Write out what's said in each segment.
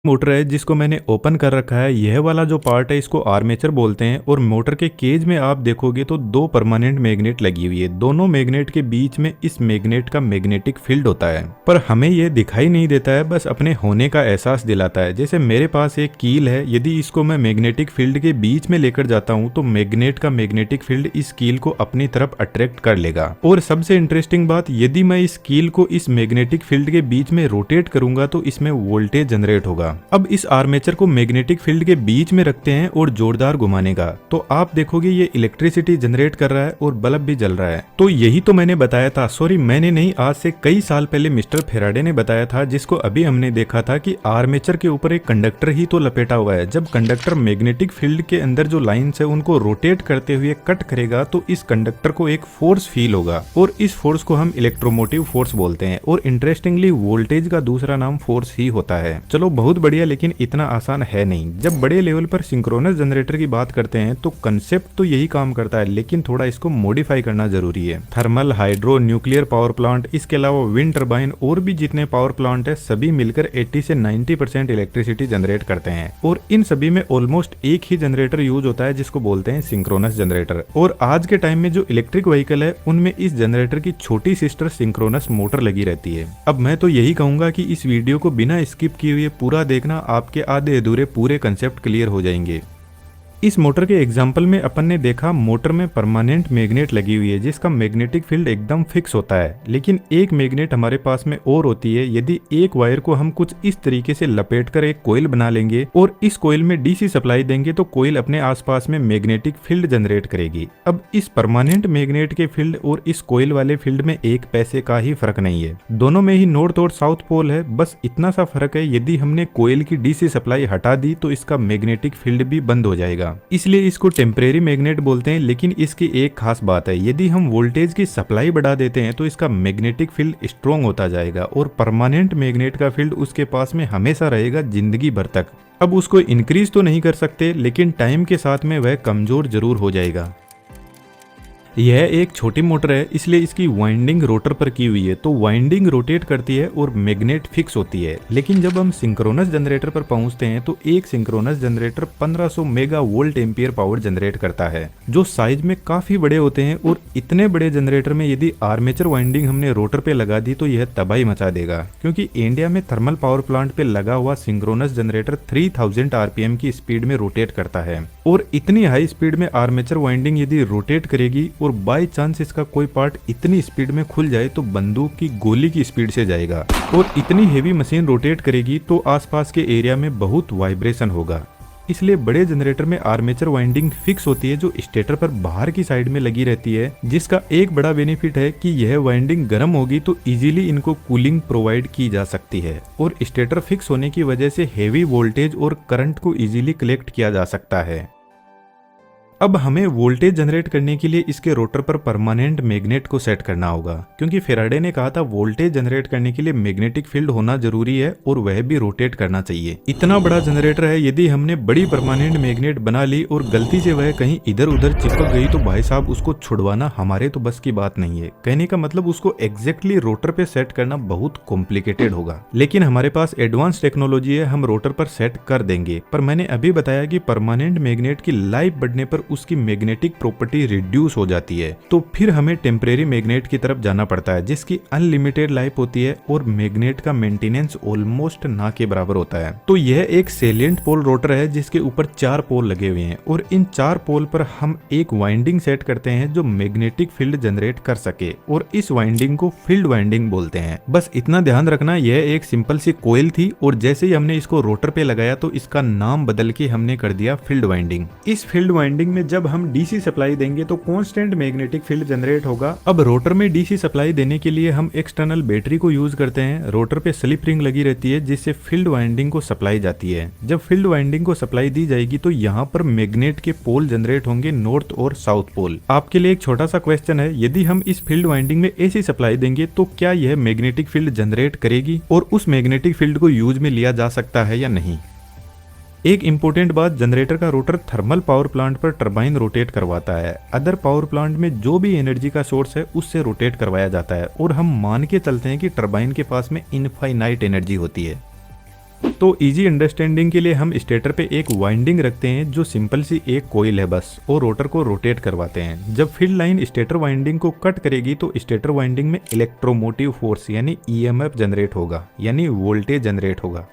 Motor है जिसको मैंने ओपन कर रखा है। यह वाला जो पार्ट है इसको आर्मेचर बोलते हैं और मोटर के केज में आप देखोगे तो दो परमानेंट मैग्नेट लगी हुई है। दोनों मैग्नेट के बीच में इस मैग्नेट का मैग्नेटिक फील्ड होता है, पर हमें यह दिखाई नहीं देता है, बस अपने होने का एहसास दिलाता है। जैसे मेरे पास एक कील है, यदि इसको मैं मैग्नेटिक फील्ड के बीच में लेकर जाता हूँ तो मैग्नेट का मैग्नेटिक फील्ड इस कील को अपनी तरफ अट्रैक्ट कर लेगा। और सबसे इंटरेस्टिंग बात, यदि मैं इस कील को इस मैग्नेटिक फील्ड के बीच में रोटेट करूंगा तो इसमें वोल्टेज जनरेट होगा। अब इस आर्मेचर को मैग्नेटिक फील्ड के बीच में रखते हैं और जोरदार घुमाने का, तो आप देखोगे ये इलेक्ट्रिसिटी जनरेट कर रहा है और बल्ब भी जल रहा है। तो यही तो मैंने बताया था, सॉरी मैंने नहीं, आज से कई साल पहले मिस्टर फेराडे ने बताया था, जिसको अभी हमने देखा था कि आर्मेचर के ऊपर एक कंडक्टर ही तो लपेटा हुआ है। जब कंडक्टर मैग्नेटिक फील्ड के अंदर जो लाइन्स है उनको रोटेट करते हुए कट करेगा तो इस कंडक्टर को एक फोर्स फील होगा और इस फोर्स को हम इलेक्ट्रोमोटिव फोर्स बोलते हैं। और इंटरेस्टिंगली वोल्टेज का दूसरा नाम फोर्स ही होता है। चलो बहुत बढ़िया, लेकिन इतना आसान है नहीं। जब बड़े लेवल पर सिंक्रोनस जनरेटर की बात करते हैं तो कंसेप्ट तो यही काम करता है, लेकिन थोड़ा इसको मॉडिफाई करना जरूरी है। Thermal, hydro, nuclear power plant, इसके अलावा विंड टर्बाइन और भी जितने पावर प्लांट है सभी मिलकर 80 से 90% इलेक्ट्रिसिटी जनरेट करते हैं और इन सभी में ऑलमोस्ट एक ही जनरेटर यूज होता है जिसको बोलते हैं सिंक्रोनस जनरेटर। और आज के टाइम में जो इलेक्ट्रिक व्हीकल है उनमें इस जनरेटर की छोटी सिस्टर सिंक्रोनस मोटर लगी रहती है। अब मैं तो यही कहूंगा कि इस वीडियो को बिना स्किप किए हुए पूरा देखना, आपके आधे अधूरे पूरे कंसेप्ट क्लियर हो जाएंगे। इस मोटर के एग्जाम्पल में अपन ने देखा मोटर में परमानेंट मैग्नेट लगी हुई है जिसका मैग्नेटिक फील्ड एकदम फिक्स होता है, लेकिन एक मैग्नेट हमारे पास में और होती है। यदि एक वायर को हम कुछ इस तरीके से लपेटकर एक कोयल बना लेंगे और इस कोयल में डीसी सप्लाई देंगे तो कोयल अपने आसपास में मैग्नेटिक फील्ड जनरेट करेगी। अब इस परमानेंट मैग्नेट के फील्ड और इस कोयल वाले फील्ड में एक पैसे का ही फर्क नहीं है, दोनों में ही नॉर्थ और साउथ पोल है। बस इतना सा फर्क है, यदि हमने कोयल की डीसी सप्लाई हटा दी तो इसका मैग्नेटिक फील्ड भी बंद हो जाएगा, इसलिए इसको टेम्परेरी मैग्नेट बोलते हैं। लेकिन इसकी एक खास बात है, यदि हम वोल्टेज की सप्लाई बढ़ा देते हैं तो इसका मैग्नेटिक फील्ड स्ट्रॉन्ग होता जाएगा और परमानेंट मैग्नेट का फील्ड उसके पास में हमेशा रहेगा जिंदगी भर तक। अब उसको इंक्रीज तो नहीं कर सकते, लेकिन टाइम के साथ में वह कमजोर जरूर हो जाएगा। यह एक छोटी मोटर है, इसलिए इसकी वाइंडिंग रोटर पर की हुई है, तो वाइंडिंग रोटेट करती है और मैग्नेट फिक्स होती है। लेकिन जब हम सिंक्रोनस जनरेटर पर पहुंचते हैं तो एक synchronous generator 1500 mega volt ampere power generate करता है, जो साइज में काफी बड़े होते हैं। और इतने बड़े जनरेटर में यदि आर्मेचर वाइंडिंग हमने रोटर पे लगा दी तो यह तबाही मचा देगा, क्योंकि इंडिया में थर्मल पावर प्लांट पे लगा हुआ सिंक्रोनस जनरेटर 3000 आरपीएम की स्पीड में रोटेट करता है। और इतनी हाई स्पीड में आर्मेचर वाइंडिंग यदि रोटेट करेगी और बाय चांस इसका कोई पार्ट इतनी स्पीड में खुल जाए तो बंदूक की गोली की स्पीड से जाएगा। और इतनी हेवी मशीन रोटेट करेगी तो आसपास के एरिया में बहुत वाइब्रेशन होगा। इसलिए बड़े जनरेटर में आर्मेचर वाइंडिंग फिक्स होती है जो स्टेटर पर बाहर की साइड में लगी रहती है, जिसका एक बड़ा बेनिफिट है कि यह वाइंडिंग गर्म होगी तो इजीली इनको कूलिंग प्रोवाइड की जा सकती है। और स्टेटर फिक्स होने की वजह से हेवी वोल्टेज और करंट को इजीली कलेक्ट किया जा सकता है। अब हमें वोल्टेज जनरेट करने के लिए इसके रोटर पर परमानेंट मैग्नेट को सेट करना होगा, क्योंकि फेराडे ने कहा था वोल्टेज जनरेट करने के लिए मैग्नेटिक फील्ड होना जरूरी है और वह भी रोटेट करना चाहिए। इतना बड़ा जनरेटर है, यदि हमने बड़ी परमानेंट मैग्नेट बना ली और गलती से वह कहीं इधर उधर चिपक गई तो भाई साहब उसको छुड़वाना हमारे तो बस की बात नहीं है। कहने का मतलब उसको एग्जैक्टली रोटर पे सेट करना बहुत कॉम्प्लिकेटेड होगा, लेकिन हमारे पास एडवांस टेक्नोलॉजी है, हम रोटर पर सेट कर देंगे। पर मैंने अभी बताया कि परमानेंट मैग्नेट की लाइफ बढ़ने पर उसकी मैग्नेटिक प्रॉपर्टी रिड्यूस हो जाती है, तो फिर हमें टेम्परेरी मैग्नेट की तरफ जाना पड़ता है जिसकी अनलिमिटेड लाइफ होती है और मैग्नेट का मेंटेनेंस ऑलमोस्ट ना के बराबर होता है। तो यह एक सेलिएंट पोल रोटर है जिसके ऊपर 4 पोल लगे हुए हैं और इन 4 पोल पर हम एक वाइंडिंग सेट करते हैं जो मैग्नेटिक फील्ड जनरेट कर सके, और इस वाइंडिंग को फील्ड वाइंडिंग बोलते हैं। बस इतना ध्यान रखना, यह एक सिंपल सी कोयल थी और जैसे ही हमने इसको रोटर पे लगाया तो इसका नाम बदल के हमने कर दिया फील्ड वाइंडिंग। इस फील्ड वाइंडिंग में जब हम डीसी सप्लाई देंगे तो कांस्टेंट मैग्नेटिक फील्ड जनरेट होगा। अब रोटर में डीसी सप्लाई देने के लिए हम एक्सटर्नल बैटरी को यूज करते हैं। रोटर पे स्लिप रिंग लगी रहती है जिससे फील्ड वाइंडिंग को सप्लाई जाती है। जब फील्ड वाइंडिंग को सप्लाई दी जाएगी तो यहाँ पर मैग्नेट के पोल जनरेट होंगे, नॉर्थ और साउथ पोल। आपके लिए एक छोटा सा क्वेश्चन है, यदि हम इस फील्ड वाइंडिंग में एसी सप्लाई देंगे तो क्या यह मैग्नेटिक फील्ड जनरेट करेगी और उस मैग्नेटिक फील्ड को यूज में लिया जा सकता है या नहीं? एक इंपॉर्टेंट बात, जनरेटर का रोटर थर्मल पावर प्लांट पर टरबाइन रोटेट करवाता है। अदर पावर प्लांट में जो भी एनर्जी का सोर्स है उससे रोटेट करवाया जाता है और हम मान के चलते हैं कि टरबाइन के पास में इनफाइनाइट एनर्जी होती है। तो इजी अंडरस्टैंडिंग के लिए हम स्टेटर पे एक वाइंडिंग रखते हैं जो सिंपल सी एक कोयल है बस, और रोटर को रोटेट करवाते हैं। जब फील्ड लाइन स्टेटर वाइंडिंग को कट करेगी तो स्टेटर वाइंडिंग में इलेक्ट्रोमोटिव फोर्स यानी ईएमएफ जनरेट होगा, यानी वोल्टेज जनरेट होगा।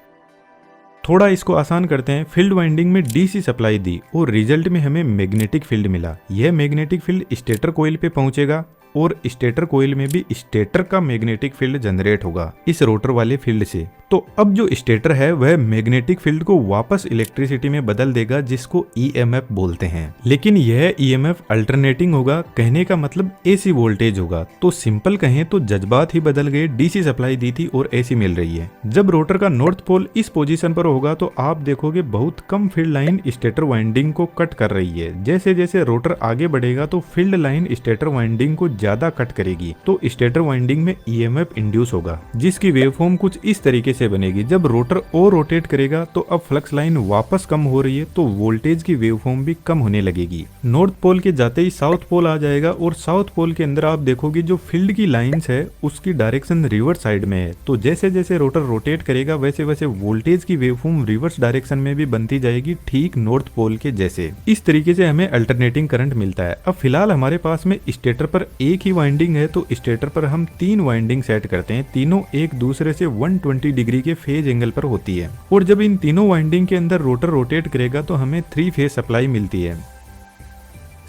थोड़ा इसको आसान करते हैं, फील्ड वाइंडिंग में डीसी सप्लाई दी और रिजल्ट में हमें मैग्नेटिक फील्ड मिला। यह मैग्नेटिक फील्ड स्टेटर कोयल पे पहुंचेगा और स्टेटर कोयल में भी स्टेटर का मैग्नेटिक फील्ड जनरेट होगा इस रोटर वाले फील्ड से। तो अब जो स्टेटर है वह मैग्नेटिक फील्ड को वापस इलेक्ट्रिसिटी में बदल देगा जिसको ईएमएफ बोलते हैं। लेकिन यह ईएमएफ अल्टरनेटिंग होगा, कहने का मतलब एसी वोल्टेज होगा। तो सिंपल कहें तो जज्बात ही बदल गए, डीसी सप्लाई दी थी और एसी मिल रही है। जब रोटर का नॉर्थ पोल इस पोजीशन पर होगा तो आप देखोगे बहुत कम फील्ड लाइन स्टेटर वाइंडिंग को कट कर रही है। जैसे जैसे रोटर आगे बढ़ेगा तो फील्ड लाइन स्टेटर वाइंडिंग को ज्यादा कट करेगी, तो स्टेटर वाइंडिंग में ईएमएफ इंड्यूस होगा जिसकी वेवफॉर्म कुछ इस तरीके से बनेगी। जब रोटर और रोटेट करेगा तो अब फ्लक्स लाइन वापस कम हो रही है तो वोल्टेज की वेवफॉर्म भी कम होने लगेगी। नॉर्थ पोल के जाते ही साउथ पोल आ जाएगा और साउथ पोल के अंदर आप देखोगे जो फील्ड की लाइंस है उसकी डायरेक्शन रिवर्स साइड में है। तो जैसे जैसे रोटर रोटेट करेगा वैसे वैसे वोल्टेज की वेवफॉर्म रिवर्स डायरेक्शन में भी बनती जाएगी, ठीक नॉर्थ पोल के जैसे। इस तरीके से हमें अल्टरनेटिंग करंट मिलता है। अब फिलहाल हमारे पास में स्टेटर पर एक ही वाइंडिंग है तो स्टेटर पर हम 3 वाइंडिंग सेट करते हैं। तीनों एक दूसरे से 120 डिग्री के फेज एंगल पर होती है और जब इन तीनों वाइंडिंग के अंदर रोटर रोटेट करेगा तो हमें 3 फेज सप्लाई मिलती है।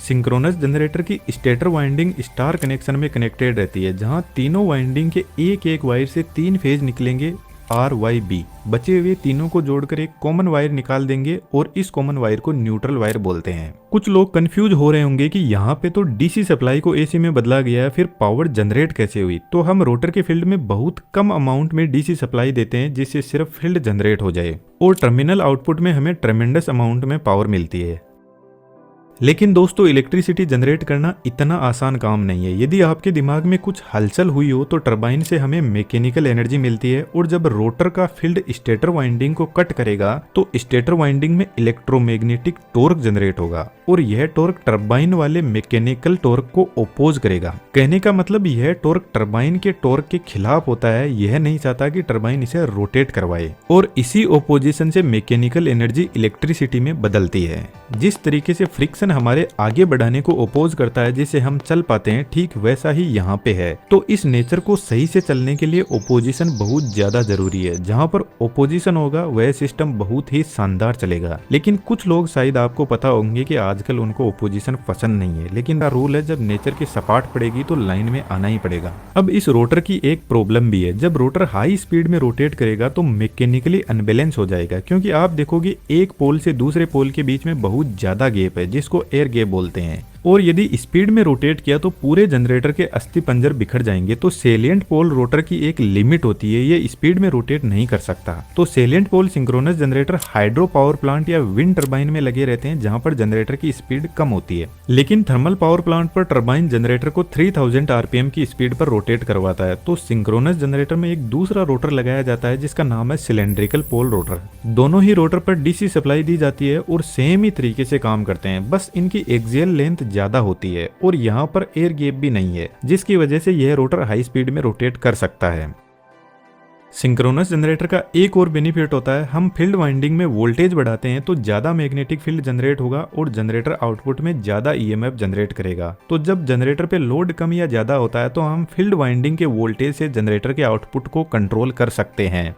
सिंक्रोनस जनरेटर की स्टेटर वाइंडिंग स्टार कनेक्शन में कनेक्टेड रहती है जहां तीनों वाइंडिंग के एक एक वायर से 3 फेज निकलेंगे RYB। बचे हुए तीनों को जोड़कर एक कॉमन वायर निकाल देंगे और इस कॉमन वायर को न्यूट्रल वायर बोलते हैं। कुछ लोग कंफ्यूज हो रहे होंगे कि यहाँ पे तो डीसी सप्लाई को एसी में बदला गया है, फिर पावर जनरेट कैसे हुई। तो हम रोटर के फील्ड में बहुत कम अमाउंट में डीसी सप्लाई देते हैं जिससे सिर्फ फील्ड जनरेट हो जाए और टर्मिनल आउटपुट में हमें ट्रेमेंडस अमाउंट में पावर मिलती है। लेकिन दोस्तों इलेक्ट्रिसिटी जनरेट करना इतना आसान काम नहीं है। यदि आपके दिमाग में कुछ हलचल हुई हो तो टरबाइन से हमें मैकेनिकल एनर्जी मिलती है और जब रोटर का फील्ड स्टेटर वाइंडिंग को कट करेगा तो स्टेटर वाइंडिंग में इलेक्ट्रोमैग्नेटिक टॉर्क जनरेट होगा और यह टॉर्क टरबाइन वाले मैकेनिकल टॉर्क को ओपोज करेगा। कहने का मतलब यह टॉर्क टरबाइन के टॉर्क के खिलाफ होता है। यह नहीं चाहता कि टरबाइन इसे रोटेट करवाए और इसी ओपोजिशन से मैकेनिकल एनर्जी इलेक्ट्रिसिटी में बदलती है। जिस तरीके से फ्रिक्शन हमारे आगे बढ़ाने को ओपोज करता है जिससे हम चल पाते हैं, ठीक वैसा ही यहाँ पे है। तो इस नेचर को सही से चलने के लिए ओपोजिशन बहुत ज्यादा जरूरी है। जहाँ पर ओपोजिशन होगा वह सिस्टम बहुत ही शानदार चलेगा। लेकिन कुछ लोग शायद आपको पता होंगे कि आजकल उनको ओपोजिशन पसंद नहीं है, लेकिन का रूल है जब नेचर की सपाट पड़ेगी तो लाइन में आना ही पड़ेगा। अब इस रोटर की एक प्रॉब्लम भी है, जब रोटर हाई स्पीड में रोटेट करेगा तो मैकेनिकली अनबैलेंस हो जाएगा क्योंकि आप देखोगे एक पोल से दूसरे पोल के बीच में बहुत ज्यादा गैप है जिसको एयर गैप बोलते हैं। और यदि स्पीड में रोटेट किया तो पूरे जनरेटर के अस्थि पंजर बिखर जाएंगे। तो सेलिएंट पोल रोटर की एक लिमिट होती है, ये स्पीड में रोटेट नहीं कर सकता। तो salient pole synchronous generator hydro power plant या विंड टरबाइन में लगे रहते हैं जहां पर जनरेटर की स्पीड कम होती है। लेकिन थर्मल पावर प्लांट पर टरबाइन जनरेटर को 3000 आरपीएम की स्पीड पर रोटेट करवाता है। तो सिंक्रोनस जनरेटर में एक दूसरा रोटर लगाया जाता है जिसका नाम है सिलेंड्रिकल पोल रोटर। दोनों ही रोटर पर डीसी सप्लाई दी जाती है और सेम ही तरीके से काम करते हैं, बस इनकी एक्सियल लेंथ ज्यादा होती है और यहाँ पर एयर गैप भी नहीं है जिसकी वजह से यह रोटर हाई स्पीड में रोटेट कर सकता है। सिंक्रोनस जनरेटर का एक और बेनिफिट होता है, हम फील्ड वाइंडिंग में वोल्टेज बढ़ाते हैं तो ज्यादा मैग्नेटिक फील्ड जनरेट होगा और जनरेटर आउटपुट में ज्यादा ईएमएफ जनरेट करेगा। तो जब जनरेटर पे लोड कम या ज्यादा होता है तो हम फील्ड वाइंडिंग के वोल्टेज से जनरेटर के आउटपुट को कंट्रोल कर सकते हैं।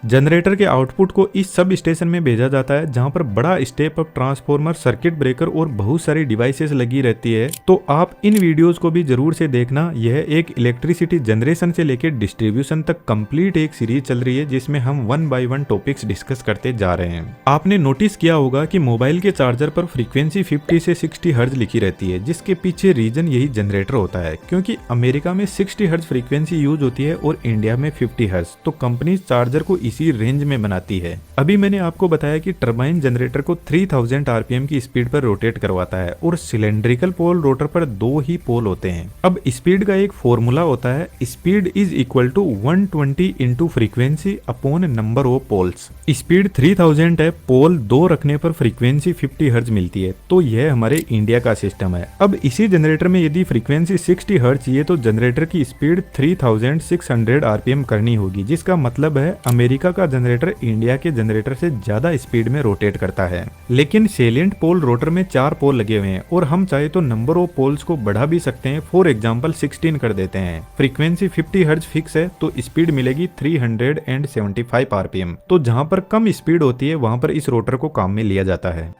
जनरेटर के आउटपुट को इस सब स्टेशन में भेजा जाता है जहां पर बड़ा step up transformer, circuit breaker और बहुत सारी डिवाइसेस लगी रहती है। तो आप इन वीडियोस को भी जरूर से देखना। यह एक इलेक्ट्रिसिटी जनरेशन से लेकर डिस्ट्रीब्यूशन तक कंप्लीट एक सीरीज चल रही है जिसमें हम 1 बाय 1 टॉपिक्स डिस्कस करते जा रहे हैं। आपने नोटिस किया होगा कि मोबाइल के चार्जर पर फ्रीक्वेंसी 50 से 60 हर्ट्ज लिखी रहती है, जिसके पीछे रीजन यही जनरेटर होता है क्योंकि अमेरिका में 60 हर्ट्ज फ्रीक्वेंसी यूज होती है और इंडिया में 50 हर्ट्ज। तो कंपनी चार्जर को इसी रेंज में बनाती है। अभी मैंने आपको बताया कि टरबाइन जनरेटर को 3000 आरपीएम की स्पीड पर रोटेट करवाता है और सिलेंड्रिकल पोल रोटर पर 2 ही पोल होते हैं। अब स्पीड का एक फॉर्मूला होता है, speed is equal to 120 into frequency upon number of poles. Speed 3000 है, पोल 2 रखने पर फ्रीक्वेंसी 50 हर्ट्ज मिलती है। तो यह हमारे इंडिया का सिस्टम है। अब इसी जनरेटर में यदि फ्रीक्वेंसी 60 हर्ट्ज चाहिए तो जनरेटर की स्पीड 3600 आरपीएम करनी होगी, जिसका मतलब है अमेरिका का जनरेटर इंडिया के जनरेटर से ज्यादा स्पीड में रोटेट करता है। लेकिन सेलिएंट पोल रोटर में 4 पोल लगे हुए हैं और हम चाहे तो नंबर ऑफ पोल्स को बढ़ा भी सकते हैं। फॉर एग्जांपल 16 कर देते हैं। फ्रीक्वेंसी 50 हर्ट्ज फिक्स है तो स्पीड मिलेगी 375 आरपीएम। तो जहां पर कम स्पीड होती है वहां पर इस रोटर को काम में लिया जाता है।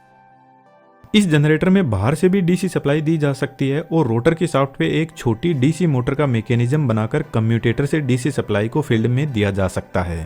इस जनरेटर में बाहर से भी डीसी सप्लाई दी जा सकती है और रोटर के शाफ्ट पे एक छोटी डीसी मोटर का मैकेनिज्म बनाकर कम्यूटेटर से डीसी सप्लाई को फील्ड में दिया जा सकता है।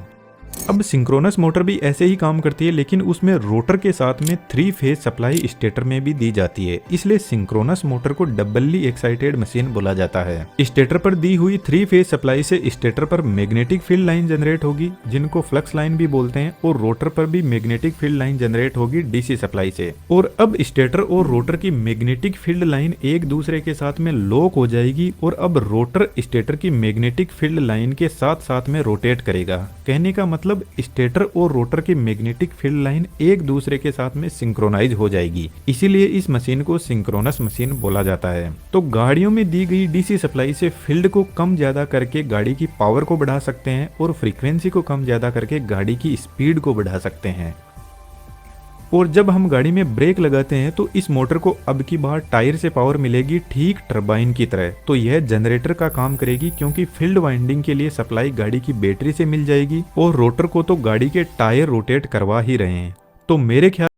अब सिंक्रोनस मोटर भी ऐसे ही काम करती है, लेकिन उसमें रोटर के साथ में 3 फेज सप्लाई स्टेटर में भी दी जाती है, इसलिए सिंक्रोनस मोटर को डबली एक्साइटेड मशीन बोला जाता है। स्टेटर पर दी हुई 3 फेज सप्लाई से स्टेटर पर मैग्नेटिक फील्ड लाइन जनरेट होगी, जिनको फ्लक्स लाइन भी बोलते हैं, और रोटर पर भी मैग्नेटिक फील्ड लाइन जनरेट होगी डीसी सप्लाई से। और अब स्टेटर और रोटर की मैग्नेटिक फील्ड लाइन एक दूसरे के साथ में लॉक हो जाएगी और अब रोटर स्टेटर की मैग्नेटिक फील्ड लाइन के साथ साथ में रोटेट करेगा। कहने का मतलब स्टेटर और रोटर की मैग्नेटिक फील्ड लाइन एक दूसरे के साथ में सिंक्रोनाइज हो जाएगी, इसीलिए इस मशीन को सिंक्रोनस मशीन बोला जाता है। तो गाड़ियों में दी गई डीसी सप्लाई से फील्ड को कम ज्यादा करके गाड़ी की पावर को बढ़ा सकते हैं और फ्रीक्वेंसी को कम ज्यादा करके गाड़ी की स्पीड को बढ़ा सकते हैं। और जब हम गाड़ी में ब्रेक लगाते हैं तो इस मोटर को अब की बार टायर से पावर मिलेगी ठीक टरबाइन की तरह। तो यह जनरेटर का काम करेगी क्योंकि फील्ड वाइंडिंग के लिए सप्लाई गाड़ी की बैटरी से मिल जाएगी और रोटर को तो गाड़ी के टायर रोटेट करवा ही रहे हैं। तो मेरे ख्याल